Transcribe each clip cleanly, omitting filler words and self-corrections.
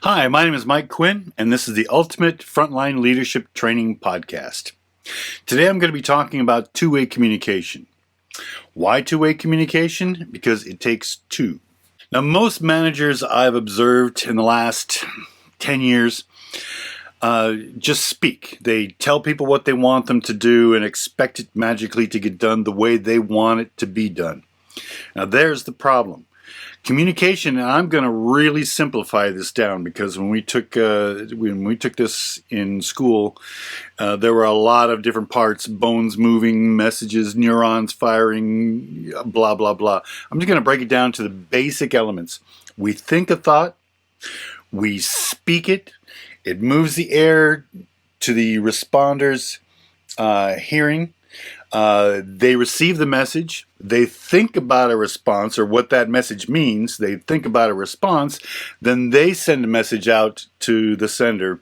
Hi, my name is Mike Quinn, and this is the Ultimate Frontline Leadership Training Podcast. Today I'm going to be talking about two-way communication. Why two-way communication? Because it takes two. Now, most managers I've observed in the last 10 years just speak. They tell people what they want them to do and expect it magically to get done the way they want it to be done. Now, there's the problem. Communication, and I'm going to really simplify this down because when we took this in school, there were a lot of different parts: bones moving, messages, neurons firing, blah blah blah. I'm just going to break it down to the basic elements. We think a thought, we speak it, it moves the air to the responder's hearing. They receive the message, they think about a response or what that message means, they think about a response, then they send a message out to the sender.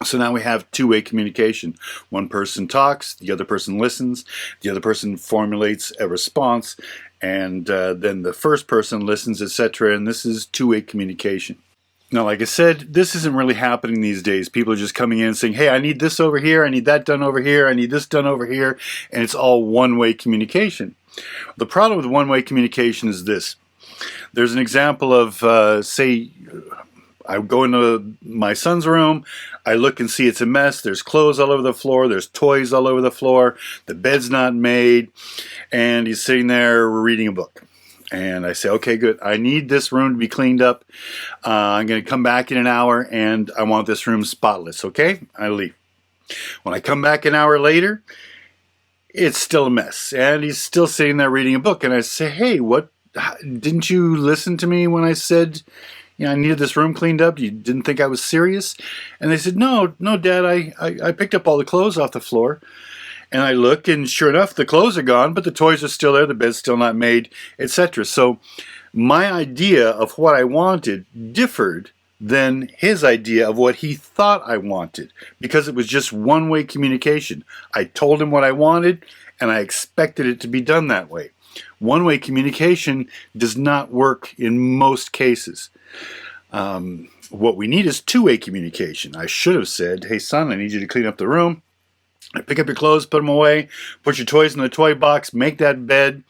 So now we have two-way communication. One person talks, the other person listens, the other person formulates a response, and then the first person listens, etc. And this is two-way communication. Now, like I said, this isn't really happening these days. People are just coming in and saying, hey, I need this over here, I need that done over here, I need this done over here, and it's all one-way communication. The problem with one-way communication is this. There's an example of, say, I go into my son's room, I look and see it's a mess, there's clothes all over the floor, there's toys all over the floor, the bed's not made, and he's sitting there reading a book. And I say, okay, good. I need this room to be cleaned up. I'm going to come back in an hour, and I want this room spotless, okay? I leave. When I come back an hour later, it's still a mess. And he's still sitting there reading a book. And I say, hey, what? Didn't you listen to me when I said, I needed this room cleaned up? You didn't think I was serious? And they said, no, Dad, I picked up all the clothes off the floor. And I look, and sure enough, the clothes are gone, but the toys are still there, the bed's still not made, etc. So my idea of what I wanted differed than his idea of what he thought I wanted, because it was just one-way communication. I told him what I wanted, and I expected it to be done that way. One-way communication does not work in most cases. What we need is two-way communication. I should have said, hey, son, I need you to clean up the room. Pick up your clothes, put them away, put your toys in the toy box, make that bed.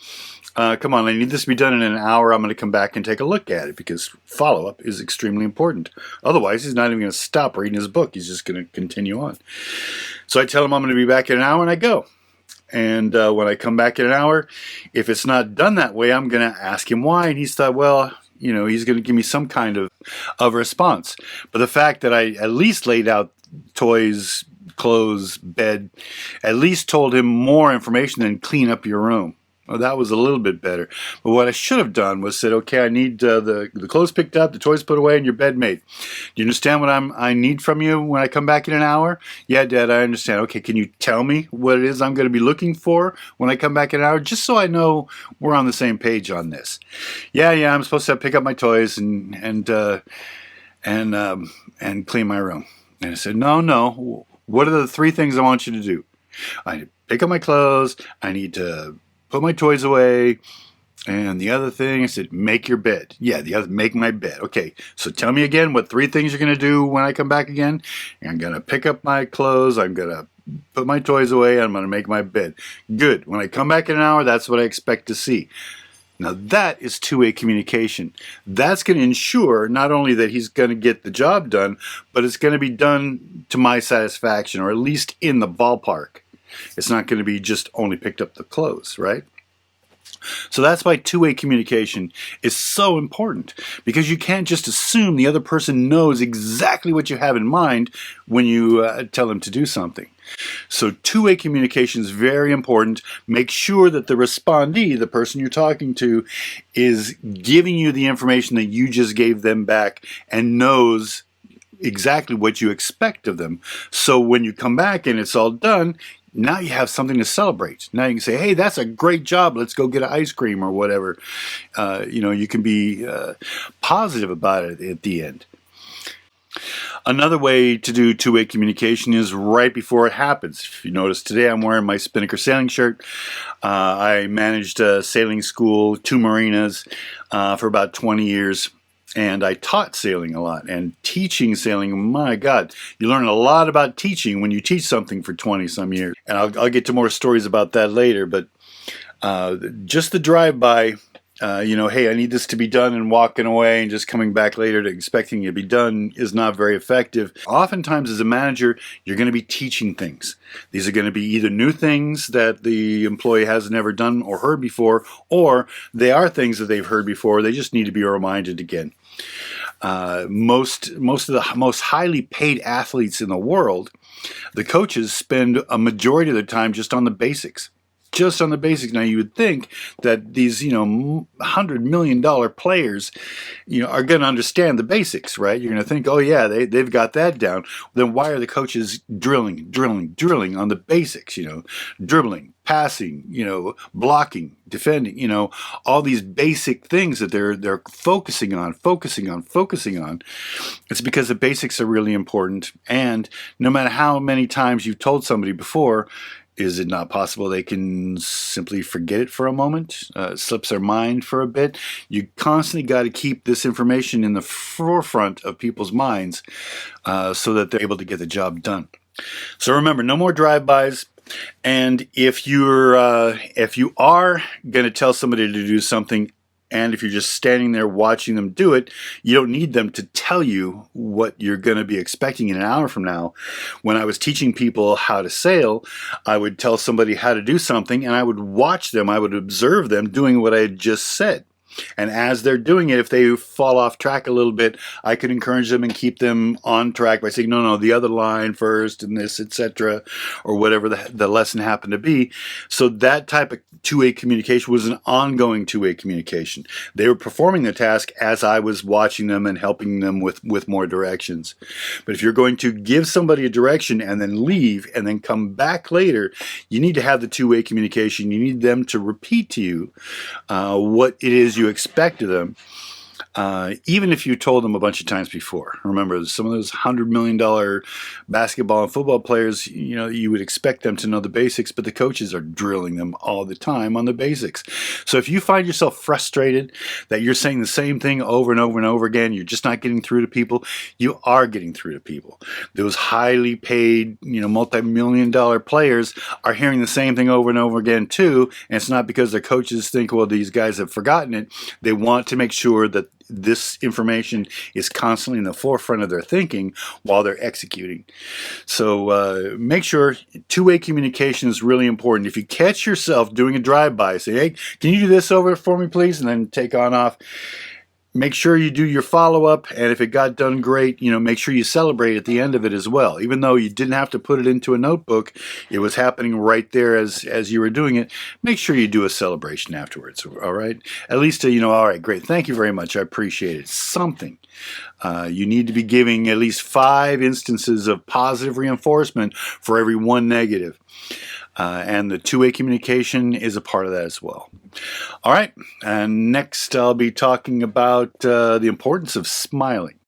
Come on, I need this to be done in an hour. I'm going to come back and take a look at it because follow-up is extremely important. Otherwise, he's not even going to stop reading his book. He's just going to continue on. So I tell him I'm going to be back in an hour, and I go. And when I come back in an hour, if it's not done that way, I'm going to ask him why. And he's thought, well, he's going to give me some kind of response. But the fact that I at least laid out toys, clothes, bed, at least told him more information than clean up your room. Well, that was a little bit better. But what I should have done was said, okay, I need the clothes picked up, the toys put away, and your bed made. Do you understand what I need from you when I come back in an hour? Yeah, Dad, I understand. Okay, can you tell me what it is I'm going to be looking for when I come back in an hour, just so I know we're on the same page on this? Yeah, I'm supposed to pick up my toys and clean my room. And I said, no. What are the three things I want you to do? I need to pick up my clothes, I need to put my toys away, and the other thing, I said, make your bed. Yeah, the other, make my bed. Okay, so tell me again what three things you're going to do when I come back again. I'm going to pick up my clothes, I'm going to put my toys away, I'm going to make my bed. Good. When I come back in an hour, that's what I expect to see. Now that is two-way communication. That's going to ensure not only that he's going to get the job done, but it's going to be done to my satisfaction, or at least in the ballpark. It's not going to be just only picked up the clothes, right? So that's why two-way communication is so important, because you can't just assume the other person knows exactly what you have in mind when you tell them to do something. So two-way communication is very important. Make sure that the respondee, the person you're talking to, is giving you the information that you just gave them back and knows exactly what you expect of them. So when you come back and it's all done, now you have something to celebrate. Now you can say, hey, that's a great job. Let's go get an ice cream or whatever. You can be positive about it at the end. Another way to do two-way communication is right before it happens. If you notice today, I'm wearing my Spinnaker sailing shirt. I managed a sailing school, 2 marinas for about 20 years. and I taught sailing a lot. And teaching sailing, my God, you learn a lot about teaching when you teach something for 20 some years. And I'll get to more stories about that later, but just the drive-by, hey, I need this to be done, and walking away and just coming back later to expecting it to be done is not very effective. Oftentimes as a manager, you're going to be teaching things. These are going to be either new things that the employee has never done or heard before, or they are things that they've heard before. They just need to be reminded again. Most of the most highly paid athletes in the world, the coaches spend a majority of their time just on the basics. Just on the basics. Now, you would think that these, $100 million players, are going to understand the basics, right? You're going to think, oh yeah, they've got that down. Then why are the coaches drilling on the basics? Dribbling, passing, blocking, defending, all these basic things that they're focusing on. It's because the basics are really important. And no matter how many times you've told somebody before, is it not possible they can simply forget it for a moment? Slips their mind for a bit? You constantly got to keep this information in the forefront of people's minds so that they're able to get the job done. So remember, no more drive-bys. And if you are going to tell somebody to do something, and if you're just standing there watching them do it, you don't need them to tell you what you're going to be expecting in an hour from now. When I was teaching people how to sail, I would tell somebody how to do something, and I would watch them, I would observe them doing what I had just said. And as they're doing it, if they fall off track a little bit, I could encourage them and keep them on track by saying, no, the other line first and this, etc., or whatever the lesson happened to be. So that type of two-way communication was an ongoing two-way communication. They were performing the task as I was watching them and helping them with more directions. But if you're going to give somebody a direction and then leave and then come back later, you need to have the two-way communication. You need them to repeat to you what it is you expect of them, even if you told them a bunch of times before. Remember, some of those $100 million basketball and football players, you would expect them to know the basics, but the coaches are drilling them all the time on the basics. So if you find yourself frustrated that you're saying the same thing over and over and over again, you're just not getting through to people, you are getting through to people. Those highly paid, multi-million dollar players are hearing the same thing over and over again too, and it's not because their coaches think, well, these guys have forgotten it. They want to make sure that this information is constantly in the forefront of their thinking while they're executing. So make sure two-way communication is really important. If you catch yourself doing a drive-by, say, hey, can you do this over for me, please? And then take on off. Make sure you do your follow-up, and if it got done great, make sure you celebrate at the end of it as well. Even though you didn't have to put it into a notebook, it was happening right there as you were doing it. Make sure you do a celebration afterwards, all right? At least, all right, great, thank you very much, I appreciate it. Something. You need to be giving at least 5 instances of positive reinforcement for every 1 negative. And the two-way communication is a part of that as well. All right, and next I'll be talking about the importance of smiling.